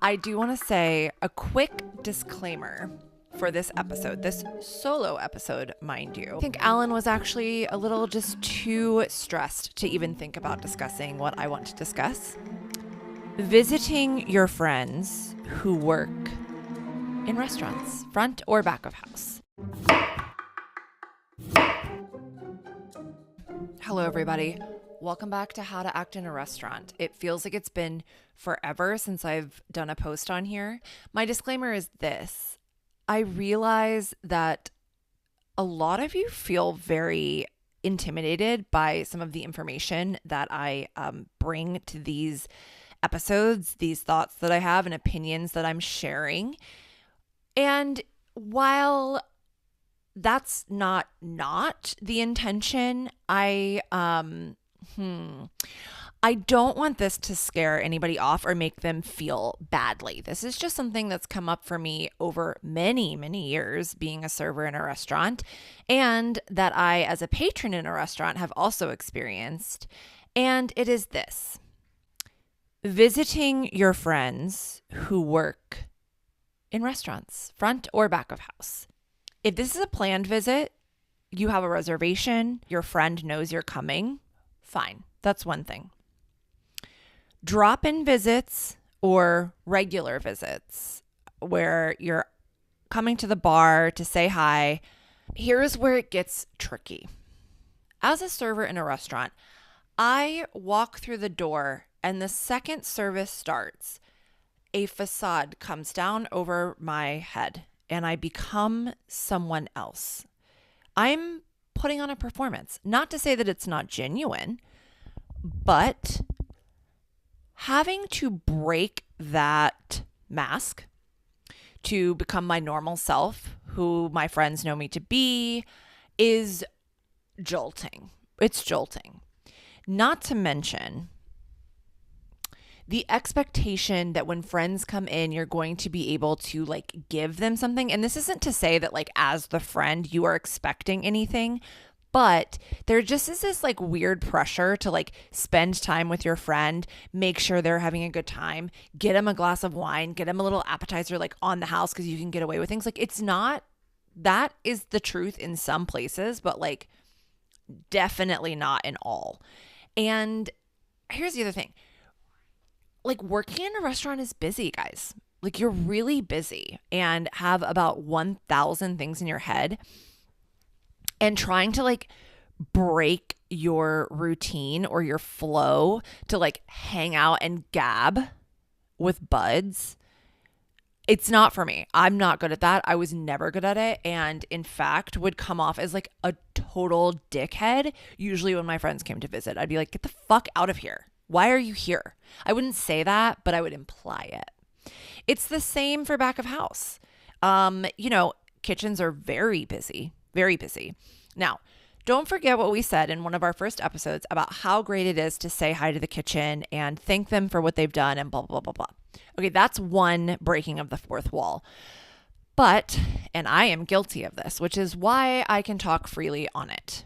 I do want to say a quick disclaimer for this episode, this solo episode, mind you. I think Alan was actually a little just too stressed to even think about discussing what I want to discuss. Visiting your friends who work in restaurants, front or back of house. Hello, everybody. Welcome back to How to Act in a Restaurant. It feels like it's been forever since I've done a post on here. My disclaimer is this. I realize that a lot of you feel very intimidated by some of the information that I bring to these episodes, these thoughts that I have and opinions that I'm sharing. And while that's not the intention, I don't want this to scare anybody off or make them feel badly. This is just something that's come up for me over many, many years being a server in a restaurant, and that I, as a patron in a restaurant, have also experienced. And it is this: visiting your friends who work in restaurants, front or back of house. If this is a planned visit, you have a reservation, your friend knows you're coming, fine. That's one thing. Drop-in visits or regular visits where you're coming to the bar to say hi, here's where it gets tricky. As a server in a restaurant, I walk through the door and the second service starts, a facade comes down over my head and I become someone else. I'm putting on a performance. Not to say that it's not genuine, but having to break that mask to become my normal self, who my friends know me to be, is jolting. It's jolting. Not to mention the expectation that when friends come in, you're going to be able to give them something. And this isn't to say that as the friend, you are expecting anything, but there just is this weird pressure to spend time with your friend, make sure they're having a good time, get them a glass of wine, get them a little appetizer on the house because you can get away with things. It's not, that is the truth in some places, but definitely not in all. And here's the other thing. Working in a restaurant is busy, guys. You're really busy and have about 1,000 things in your head. And trying to break your routine or your flow to hang out and gab with buds, it's not for me. I'm not good at that. I was never good at it. And in fact, would come off as a total dickhead. Usually when my friends came to visit, I'd be like, get the fuck out of here. Why are you here? I wouldn't say that, but I would imply it. It's the same for back of house. Kitchens are very busy, very busy. Now, don't forget what we said in one of our first episodes about how great it is to say hi to the kitchen and thank them for what they've done and blah, blah, blah, blah. Okay, that's one breaking of the fourth wall. But, and I am guilty of this, which is why I can talk freely on it.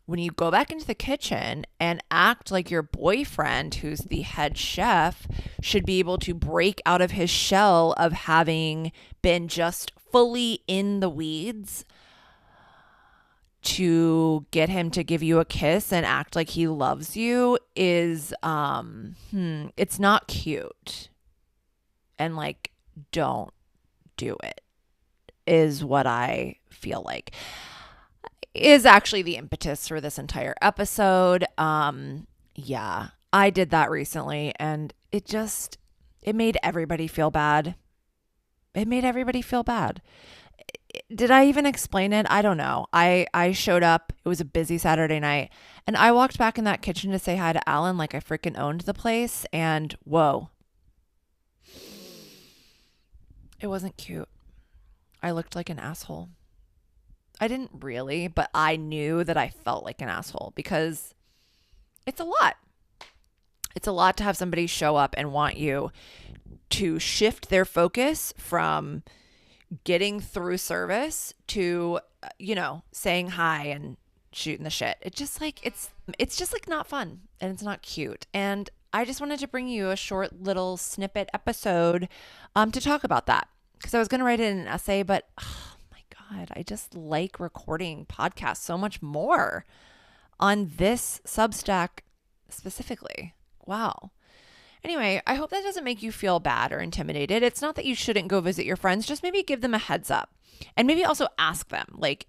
When you go back into the kitchen and act like your boyfriend, who's the head chef, should be able to break out of his shell of having been just fully in the weeds, to get him to give you a kiss and act like he loves you is, it's not cute. And don't do it, is what I feel like. Is actually the impetus for this entire episode. Yeah, I did that recently and it made everybody feel bad. It made everybody feel bad. Did I even explain it? I don't know. I showed up. It was a busy Saturday night and I walked back in that kitchen to say hi to Alan like I freaking owned the place, and whoa. It wasn't cute. I looked like an asshole. I didn't really, but I knew that I felt like an asshole because it's a lot. It's a lot to have somebody show up and want you to shift their focus from getting through service to, saying hi and shooting the shit. It's just not fun and it's not cute. And I just wanted to bring you a short little snippet episode to talk about that. Because I was going to write it in an essay, but oh my God, I just like recording podcasts so much more on this Substack specifically. Wow. Anyway, I hope that doesn't make you feel bad or intimidated. It's not that you shouldn't go visit your friends. Just maybe give them a heads up. And maybe also ask them, like,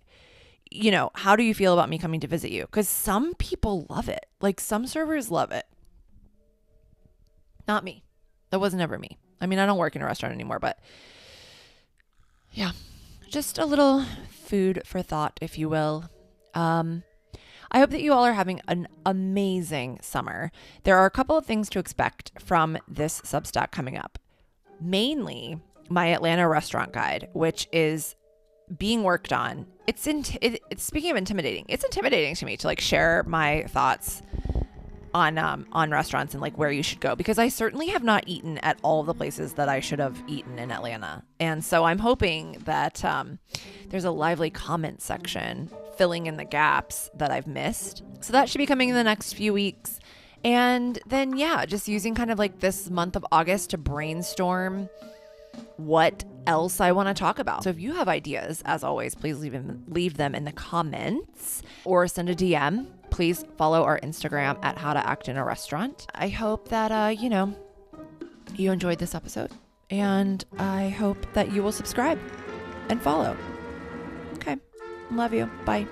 you know, how do you feel about me coming to visit you? Because some people love it. Like, some servers love it. Not me. That was never me. I mean, I don't work in a restaurant anymore, but yeah, just a little food for thought, if you will. I hope that you all are having an amazing summer. There are a couple of things to expect from this Substack coming up. Mainly my Atlanta restaurant guide, which is being worked on. It's speaking of intimidating, it's intimidating to me to like share my thoughts on restaurants and like where you should go, because I certainly have not eaten at all the places that I should have eaten in Atlanta. And so I'm hoping that there's a lively comment section filling in the gaps that I've missed. So that should be coming in the next few weeks. And then, yeah, just using kind of like this month of August to brainstorm what else I want to talk about. So if you have ideas, as always, please leave them in the comments or send a DM. Please follow our Instagram at How to Act in a Restaurant. I hope that, you enjoyed this episode, and I hope that you will subscribe and follow. Okay. Love you. Bye.